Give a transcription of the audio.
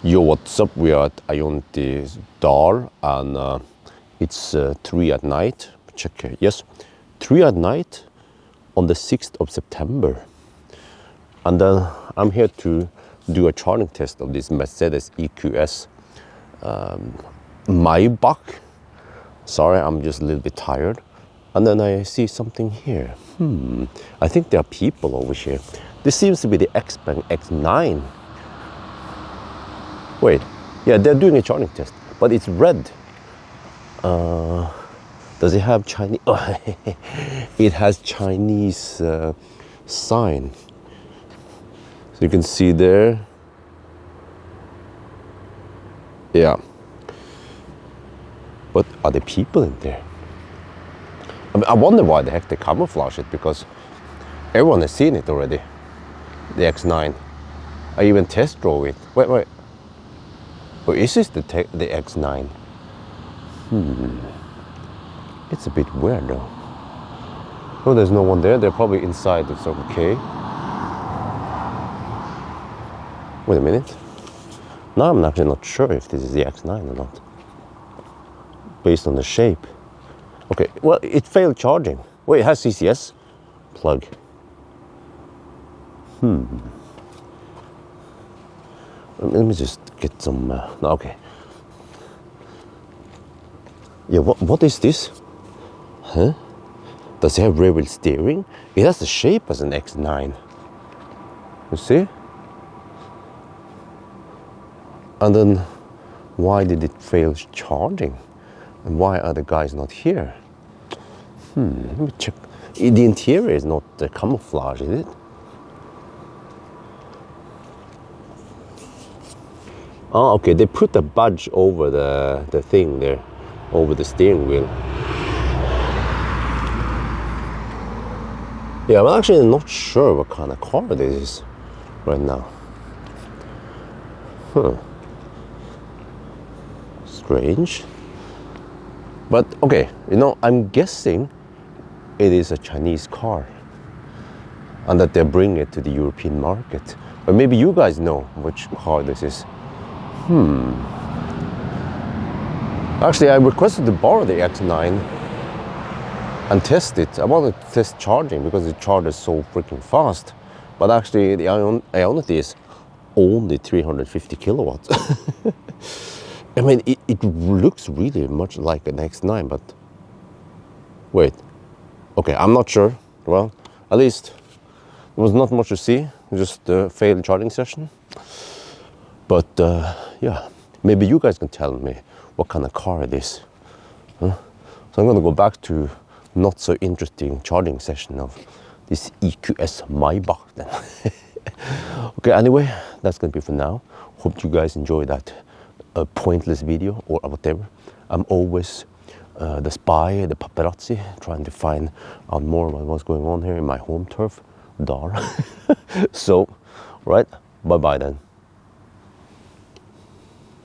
Yo, what's up? We are at Ionity Dal and it's 3 at night. Check here. Yes, 3 at night on the 6th of September. And I'm here to do a charging test of this Mercedes EQS Maybach. Sorry, I'm just a little bit tired. And then I see something here. I think there are people over here. This seems to be the Xpeng X9. Wait, yeah, they're doing a charging test, but it's red. Does it have Chinese? Oh, it has Chinese sign. So you can see there. Yeah. But are there people in there? I mean, I wonder why the heck they camouflage it, because everyone has seen it already. The X9. I even test drove it. Wait. Or is this the X9? It's a bit weird though. Oh, there's no one there. They're probably inside. It's okay. Wait a minute. Now I'm actually not sure if this is the X9 or not, based on the shape. Okay, well, it failed charging. Wait, it has CCS plug. Let me just get some, okay. Yeah, what is this? Huh? Does it have rear wheel steering? It has the shape as an X9. You see? And then, why did it fail charging? And why are the guys not here? Let me check. The interior is not camouflage, is it? Oh, okay, they put a badge over the thing there, over the steering wheel. Yeah, I'm actually not sure what kind of car this is right now. Strange. But okay, you know, I'm guessing it is a Chinese car and that they're bringing it to the European market. But maybe you guys know which car this is. Actually, I requested to borrow the X9 and test it. I wanted to test charging because it charges so freaking fast. But actually, the Ionity is only 350 kilowatts. I mean, it looks really much like an X9, but wait. Okay, I'm not sure. Well, at least there was not much to see. Just a failed charging session. But yeah, maybe you guys can tell me what kind of car it is. So I'm gonna go back to not so interesting charging session of this EQS Maybach then. Okay, anyway, that's gonna be for now. Hope you guys enjoy that pointless video or whatever. I'm always the spy, the paparazzi, trying to find out more about what's going on here in my home turf, Dal. So, right, bye-bye then.